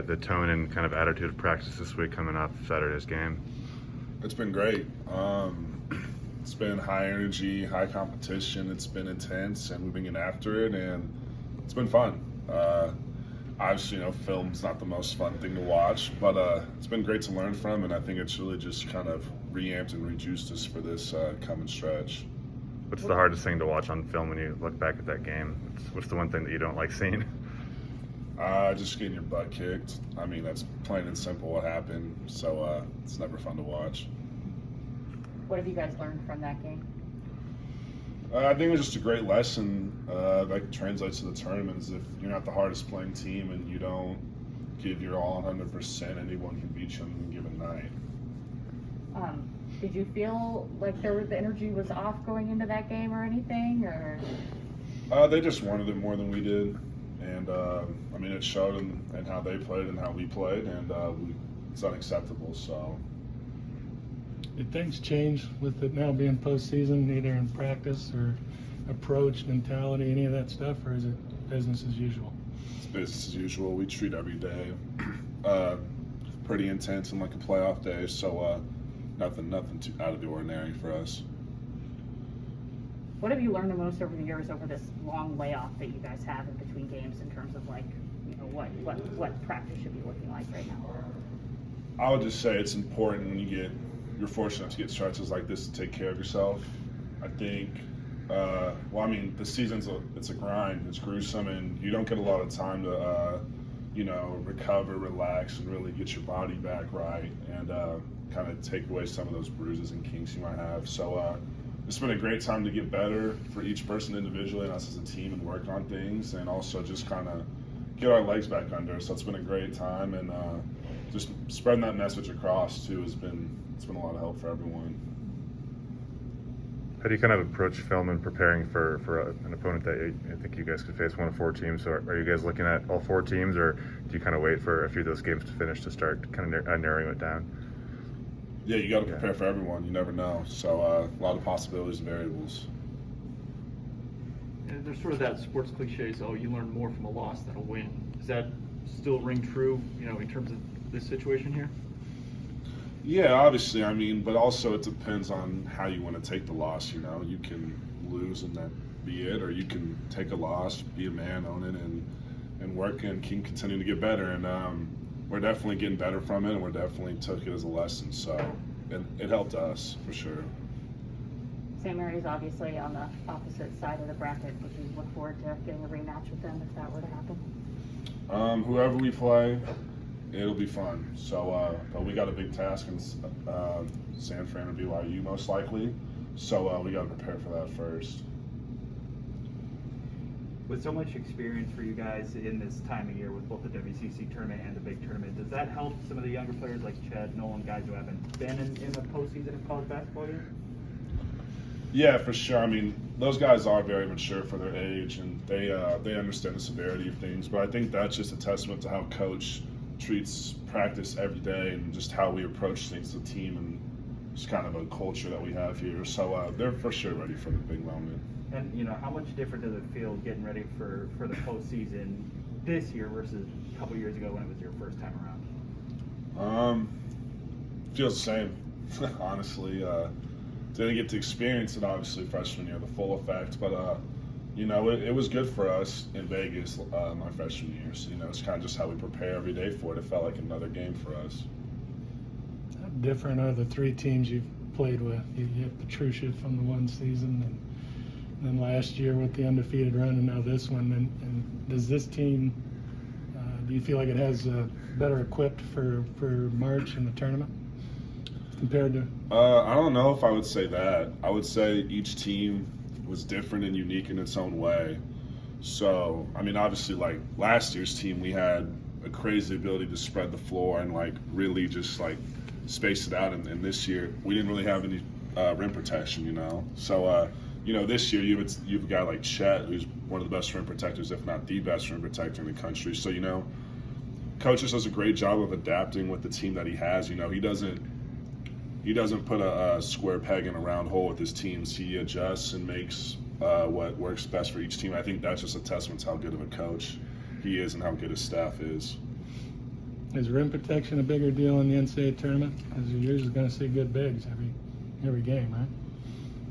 the tone and kind of attitude of practice this week coming off Saturday's game? It's been great. It's been high energy, high competition. It's been intense, and we've been getting after it, and it's been fun. Obviously, film's not the most fun thing to watch, but it's been great to learn from, and I think it's really just kind of reamped and rejuiced us for this coming stretch. What's the hardest thing to watch on film when you look back at that game? What's the one thing that you don't like seeing? Just getting your butt kicked. I mean, that's plain and simple what happened, so it's never fun to watch. What have you guys learned from that game? I think it was just a great lesson that translates to the tournament. Is if you're not the hardest playing team and you don't give your all 100%, anyone can beat you on any given night. Did you feel like the energy was off going into that game or anything, or? They just wanted it more than we did, and it showed in how they played and how we played, and it's unacceptable. So. Did things change with it now being postseason, either in practice or approach, mentality, any of that stuff, or is it business as usual? It's business as usual. We treat every day pretty intense and like a playoff day, so nothing too out of the ordinary for us. What have you learned the most over the years over this long layoff that you guys have in between games in terms of what practice should be looking like right now? I would just say it's important when you're fortunate to get stretches like this to take care of yourself. I think, the season's it's a grind. It's gruesome, and you don't get a lot of time to, recover, relax, and really get your body back right, and kind of take away some of those bruises and kinks you might have. So it's been a great time to get better for each person individually and us as a team and work on things, and also just kind of get our legs back under. So it's been a great time, and just spreading that message across too it's been a lot of help for everyone. How do you kind of approach film and preparing for an opponent that I think you guys could face one of 4 teams? So are you guys looking at all 4 teams, or do you kind of wait for a few of those games to finish to start kind of narrowing it down? Yeah, you got to prepare for everyone. You never know. So a lot of possibilities and variables. And there's sort of that sports cliche, so you learn more from a loss than a win. Does that still ring true, in terms of this situation here? Yeah, obviously. But also it depends on how you want to take the loss. You can lose and that be it, or you can take a loss, be a man, own it, and work and keep continuing to get better. And we're definitely getting better from it, and we're definitely took it as a lesson. So it helped us for sure. St. Mary's obviously on the opposite side of the bracket. Would you look forward to getting a rematch with them if that were to happen? Whoever we play, it'll be fun. So, but we got a big task in San Fran or BYU most likely. So we got to prepare for that first. With so much experience for you guys in this time of year with both the WCC tournament and the big tournament, does that help some of the younger players like Chad, Nolan, guys who haven't been in the postseason of college basketball yet? Yeah, for sure. Those guys are very mature for their age, and they understand the severity of things. But I think that's just a testament to how Coach treats practice every day and just how we approach things as a team, and just kind of a culture that we have here. So they're for sure ready for the big moment. And how much different does it feel getting ready for the postseason this year versus a couple years ago when it was your first time around? Feels the same, honestly. Didn't get to experience it obviously freshman year, the full effect, but it was good for us in Vegas my freshman year. So it's kind of just how we prepare every day for it. It felt like another game for us. How different are the 3 teams you've played with? You get the true shift from the one season, and then last year with the undefeated run, and now this one. And does this team, do you feel like it has better equipped for March in the tournament compared to? I don't know if I would say that. I would say each team was different and unique in its own way. So, obviously, like last year's team, we had a crazy ability to spread the floor and really just space it out. And this year, we didn't really have any rim protection, So, this year you've a guy like Chet, who's one of the best rim protectors, if not the best rim protector in the country. So, Coach just does a great job of adapting with the team that he has. He doesn't put a square peg in a round hole with his teams. He adjusts and makes what works best for each team. I think that's just a testament to how good of a coach he is and how good his staff is. Is rim protection a bigger deal in the NCAA tournament? Because you're usually going to see good bigs every game, right?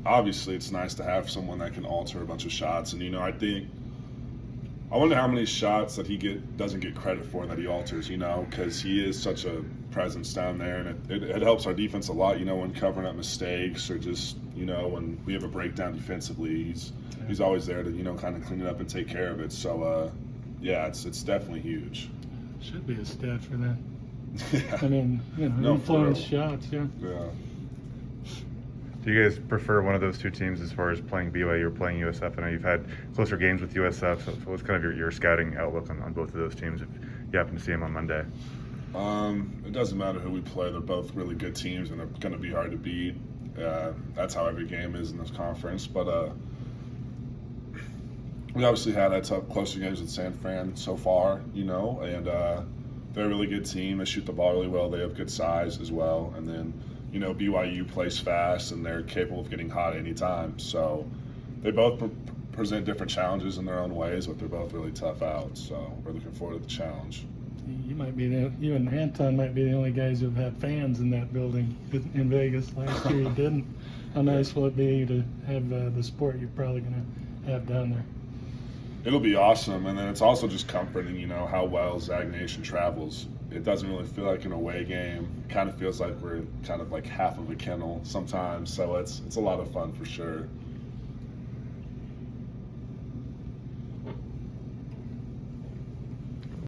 Obviously, it's nice to have someone that can alter a bunch of shots, and I wonder how many shots that he doesn't get credit for that he alters, because he is such a presence down there, and it helps our defense a lot, when covering up mistakes or just, when we have a breakdown defensively, he's always there to, kind of clean it up and take care of it. So, yeah, it's definitely huge. Should be a stat for that. Yeah. I mean, No, influence for real. shots, yeah. Yeah. Do you guys prefer one of those two teams as far as playing BYU or playing USF? I know you've had closer games with USF, so what's kind of your scouting outlook on both of those teams if you happen to see them on Monday? It doesn't matter who we play. They're both really good teams, and they're going to be hard to beat. That's how every game is in this conference. But we obviously had closer games with San Fran so far, and they're a really good team. They shoot the ball really well. They have good size as well. And then, BYU plays fast, and they're capable of getting hot anytime. So they both present different challenges in their own ways, but they're both really tough out. So we're looking forward to the challenge. You and Anton might be the only guys who've had fans in that building in Vegas. Last year you didn't. How nice will it be to have the sport you're probably going to have down there? It'll be awesome, and then it's also just comforting, how well Zag Nation travels. It doesn't really feel like an away game. It kind of feels like we're kind of like half of a kennel sometimes, so it's a lot of fun for sure.